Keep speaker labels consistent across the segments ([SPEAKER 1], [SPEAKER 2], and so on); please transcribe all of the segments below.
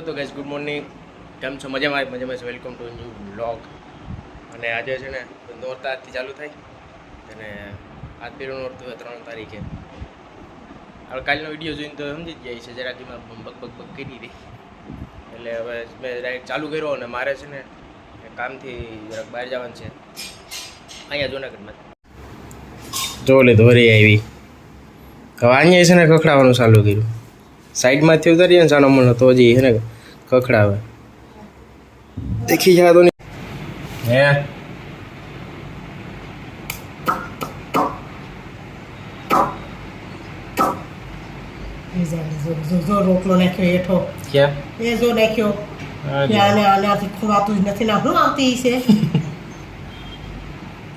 [SPEAKER 1] તો guys good morning, કેમ છો? મજામાં વેલકમ ટુ ન્યૂ બ્લોગ. અને આજે છે ને નોરતા આજથી ચાલુ થાય અને આજ પહેલું નોરતું 3 તારીખે. હવે કાલનો વિડીયો જોઈને તો સમજી જ જાય છે, જરાકીમાં બગ કરી હતી એટલે હવે મેં ડાયરેક્ટ ચાલુ કર્યો. અને મારે છે ને કામથી જરાક બહાર જવાનું છે અહીંયા જૂનાગઢમાં. જો લે દોરી આવી. હવે અહીંયા છે ને ખખડાવવાનું ચાલુ કર્યું. સાઈડમાંથી ઉતારીએ ને સાનો મનો તો હજી છે ને ખખડાવે. દેખી જાય તો નહીં હે
[SPEAKER 2] જો રોટલો નાખ્યો હેઠો
[SPEAKER 1] ક્યાં
[SPEAKER 2] એ જો નાખ્યો આને આનાથી ખવાતું જ નથી. ના હું આવતી છે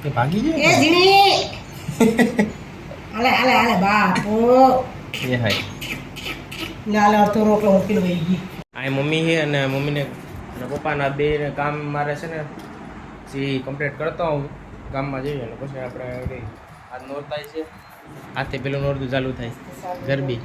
[SPEAKER 1] એ ભાગી જાય
[SPEAKER 2] એ જીણી આલે આલે આલે બાપો
[SPEAKER 1] એ હાય
[SPEAKER 2] નાલે તો રોટલો મૂકીને વહી ગઈ.
[SPEAKER 1] આ મમ્મી છે અને મમ્મીને અને પપ્પાના બે ને કામ મારે છે ને જે કમ્પ્લીટ કરતો હું ગામમાં જઈએ ને પછી આપણે આજ નોરતાય છે. આજથી પેલું નોરતું ચાલુ થાય ગરબી.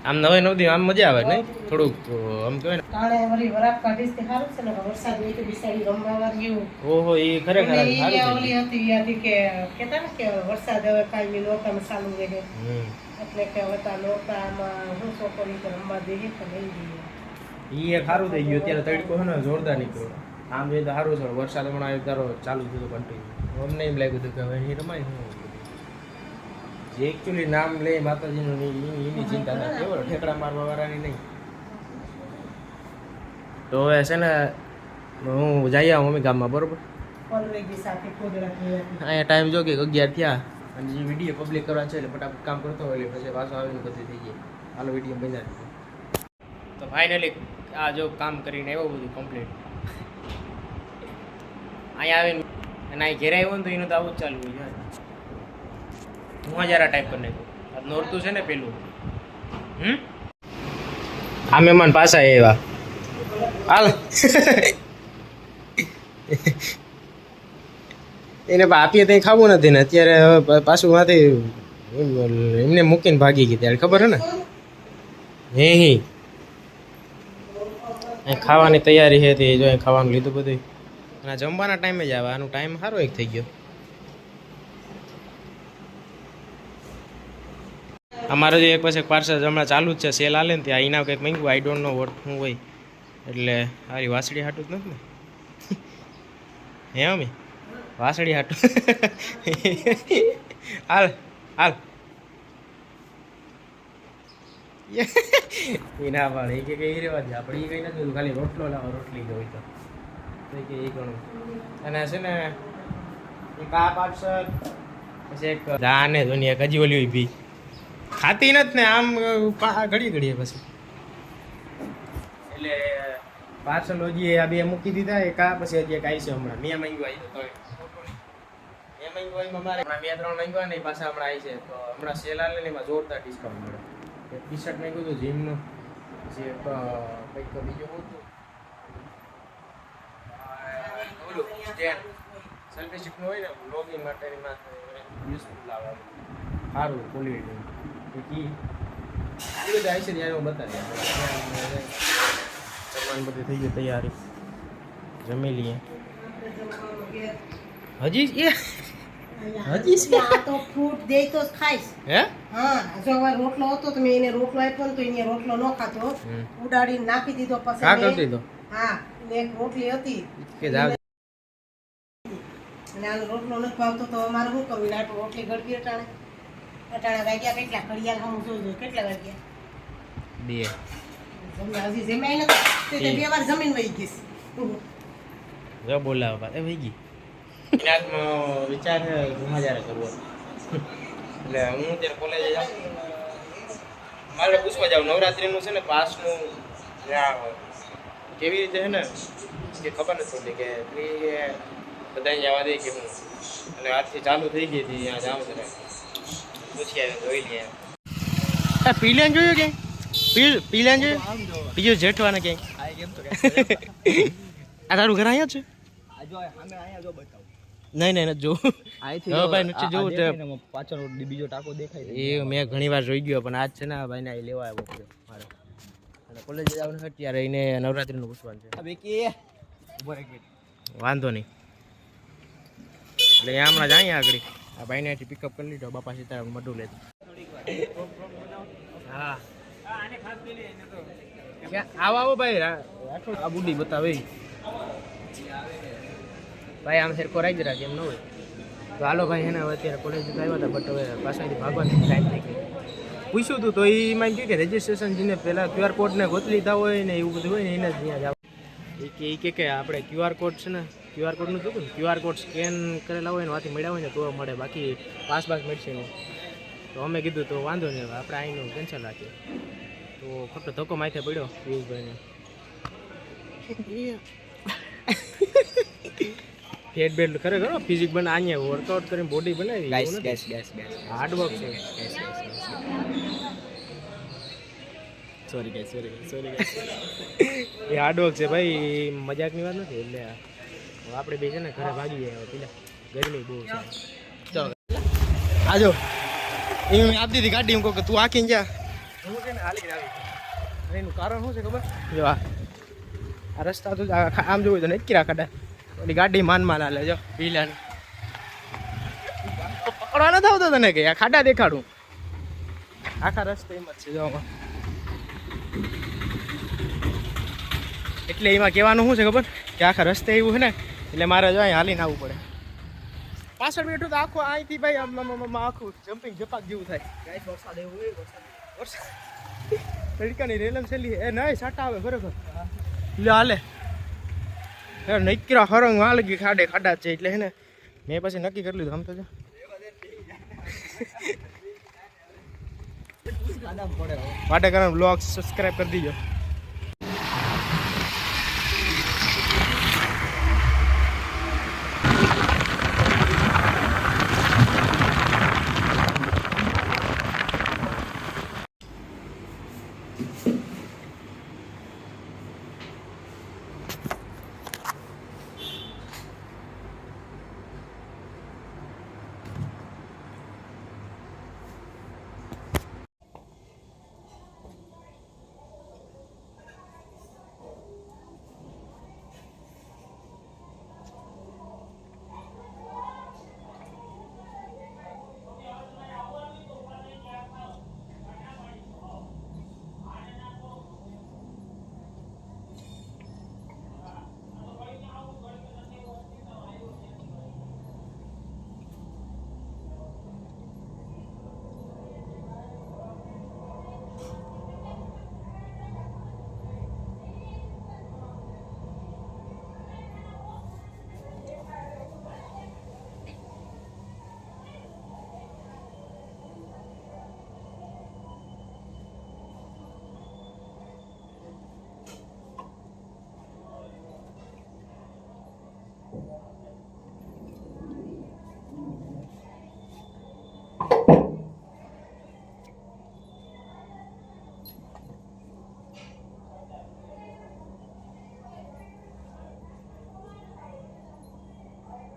[SPEAKER 1] આમ નવે નવદી આમ મજા આવે નહીં થોડુંક આમ કહેવાય ને
[SPEAKER 2] કાળે વળી વરાપ કાઢીશ તે સારું છે ને વરસાદ હોય તો બિસાડી રમવા વાગ્યું.
[SPEAKER 1] ઓહો એ ખરેખર
[SPEAKER 2] ઈ
[SPEAKER 1] સારું
[SPEAKER 2] ઓલી હતી યાદી કે કેતા ને કે વરસાદ હવે કાયમી નોરતામાં ચાલુ રહે એટલે કે હવે તા નોરતામાં હું છોકરી તો રમવા દઈએ તો લઈ જઈએ.
[SPEAKER 1] એ એક સારું થઈ ગયું. અત્યારે તડકો છે ને જોરદાર નીકળ્યો. આમ જોઈએ તો સારું છે. વરસાદ હમણાં આવ્યો તારો ચાલુ થયો કન્ટિન્યુ. અમને એમ લાગ્યું હતું કે હવે અહીં રમાય શું. જે એકચ્યુઅલી નામ લે માતાજીનું એની ચિંતા ના કેવો ઠેકડા મારવા વાળાની નહીં. તો હવે છે ને હું જઈ આવું મમ્મી ગામમાં બરોબર. અહીંયા ટાઈમ જો કે 11 થયા અને જે વિડીયો પબ્લિક કરવા છે એટલે ફટાફટ કામ કરતો હોય એટલે પછી પાછો આવીને બધી થઈ જાય. હાલો વિડીયો બનાવી દીધો. તો ફાઇનલી આ જો કામ કરીને આવ્યો બધું કમ્પ્લીટ. અહીંયા આવીને અને અહીં ઘેર આવ્યો ને તો એનું તો આવું જ ચાલુ હોય. હું જરા ટાઈપ કરી નાખ્યું. આ નોરતું છે ને પેલું આ મહેમાન પાછા એવા હાલ એને આપીએ ત્યાં ખાવું નથી ને અત્યારે પાછું માંથી એમને મૂકીને ભાગી ગઈ ત્યારે ખબર હે ને હે ખાવાની તૈયારી છે તે જો ખાવાનું લીધું બધું. અને જમવાના ટાઈમે જ આવે. આનું ટાઈમ સારો એક થઈ ગયો. અમારે જે એક પછી પાર્સલ હમણાં ચાલુ જ છે. સેલ આલે ને ત્યાં એના કંઈક માંગ્યું. આઈ ડોન્ટ નો વોટ શું હોય એટલે હારી વાસળી હાટું જ નથી ને હે મમ્મી વાસળી હાટું હાલ હાલ એના પણ એ કે રેવા દે આપણે એ કઈ નથી. ખાલી રોટલો લાવો રોટલી હોય તો કે એ ઘણું. અને છે ને એક આ પાર્સલ પછી એક દાને ધોની એક હજી ઓલી ભી ખાતી નથી ને આમ ઘડી ઘડીએ પછી એટલે પાર્સલ હજી આ બે મૂકી દીધા. એક આ પછી હજી એક આવી છે હમણાં મેં માંગ્યું આવી તો મેં માંગ્યું અમારે હમણાં 2-3 માંગ્યા ને પાછા હમણાં આવી છે. તો હમણાં સેલ આલે ને એમાં જોરદાર ડિસ્કાઉન્ટ મળે. એક ટી શર્ટ માંગ્યું હતું જીમનું જે કંઈક બીજું હતું ઓલું સ્ટેન્ડ સેલ્ફી સ્ટિકનું હોય ને લોગિંગ માટેની યુઝફુલ આવે સારું ક્વોલિટી. એ બધું આવી છે ત્યારે હું બતાવી જમવાનું બધું થઈ ગયું તૈયારી. જમી લઈએ હજી હજી
[SPEAKER 2] આ તો ફ્રૂટ દે તો ખાઈશ.
[SPEAKER 1] હે
[SPEAKER 2] હા જો હવે રોટલો હતો તો મેં એને રોટલો આપ્યો ને તો એને રોટલો ન ખાતો ઉડાડીને નાખી દીધો. પછી
[SPEAKER 1] કા કરતી તો
[SPEAKER 2] હા એક રોટલી હતી
[SPEAKER 1] કે જાવ
[SPEAKER 2] અને આ રોટલો નથી ભાવતો તો અમારે શું કરવું. આ રોટલી ગળવી અટાણે વાગ્યા કેટલા ઘડિયાળ હું જોઈ કેટલા વાગ્યા
[SPEAKER 1] 2
[SPEAKER 2] હજી જમાઈ નથી તે 2 વાર જમીન વહી ગઈ
[SPEAKER 1] જો બોલાવા એ વહી ગઈ. એનામાં વિચાર મજારે કરવો એટલે હું ત્યારે કોલેજે જાઉં મારે પૂછવા જાઉં નવરાત્રિનું છે ને પાસનું કેવી રીતે છે ને કે ખબર નથી પડતી કે બધા જવા દે કે હું અને આજથી ચાલુ થઈ ગઈ હતી ત્યાં જાઉં છે પૂછી આવે જોઈ લઈએ. પીલાન જોયું ક્યાંય પીલાન જોયું બીજું જેઠવાના ક્યાંય આ તારું ઘર અહીંયા છે? નહીં નહીં નથી જોવું.
[SPEAKER 3] અહીંથી
[SPEAKER 1] હવે ભાઈ નીચે જોવું તો
[SPEAKER 3] પાછળ બીજો ટાંકો દેખાય છે.
[SPEAKER 1] એ મેં ઘણી વાર જોઈ ગયો પણ આજ છે ને આ ભાઈને અહીં લેવા આવ્યો છે મારે અને કોલેજ જવાનું છે ત્યારે એને નવરાત્રીનું પૂછવાનું છે
[SPEAKER 3] આ બેકી ઉભો એક મિનિટ.
[SPEAKER 1] વાંધો નહીં એટલે અહીંયા હમણાં જ અહીંયા આગળ આ ભાઈને અહીંથી પિકઅપ કરી લીધો બાપા સીતારામ મઢું લેતો હા આવો આવો ભાઈ આ બુડી બતાવે ભાઈ આમ સરખો રાખી રાખે એમ ન હોય તો હાલો ભાઈ એને હવે અત્યારે કોલેજ આવ્યા હતા બટ હવે પાછળથી ભાગવાની ટાઈમ થઈ ગઈ પૂછ્યું હતું તો એમાં એમ કે રજીસ્ટ્રેશન જેને પહેલાં QR કોડને ગોતી લીધા હોય ને એવું બધું હોય ને એને જ ત્યાં જાવ એ કે આપણે QR કોડ છે ને QR કોડનું કીધું ને QR કોડ સ્કેન કરેલા હોય ને વાથી મળ્યા હોય ને તો મળે બાકી પાસ મળશે નહીં તો અમે કીધું તો વાંધો નહીં હવે આપણે અહીંનું કેન્સલ રાખીએ તો ખોટો ધક્કો માથે પડ્યો પિયુષભાઈને ફેટ બેટ ખરેખર ફિઝિક બને અહીંયા વર્કઆઉટ કરીને બોડી બનાવી
[SPEAKER 3] ગાઈસ
[SPEAKER 1] હાર્ડવર્ક છે
[SPEAKER 3] સોરી ગાઈસ
[SPEAKER 1] એ હાર્ડવર્ક છે ભાઈ મજાકની વાત નથી એટલે હવે આપણે બે છે ને ઘરે ભાગી જાય પેલા ગરમી બહુ છે ચાલો આજો એ મેં આપી દીધી ગાડી એમ કહું કે તું આખીને જા હું છે ને હાલી આવી અને એનું કારણ શું છે ખબર જો આ રસ્તા તો આમ જોવું તો નક્કી રાખા ઓલી ગાડી માન હાલે જો પીલાની પકડવા નથી આવતો તને કે આ ખાડા દેખાડું આખા રસ્તે એમ જ છે જો આમાં એટલે એમાં કહેવાનું શું છે ખબર કે આખા રસ્તે એવું છે ને એટલે મારે જો અહીં હાલીને આવવું પડે પાછળ બેઠું તો આખું અહીંથી ભાઈ આખું જમ્પિંગ જપાક જેવું થાય
[SPEAKER 3] ગાઈસ વરસાદ એવું હોય
[SPEAKER 1] વરસાદ તડકાની રેલમ છેલ્લી એ નહીં સાટા આવે બરોબર લે હાલે નકરા હરંગ વાલગી ખાડા છે એટલે હે ને મેં પછી નક્કી કરી લીધું આમ તો વાટેકર બ્લોગ સબસ્ક્રાઈબ કરી દીજો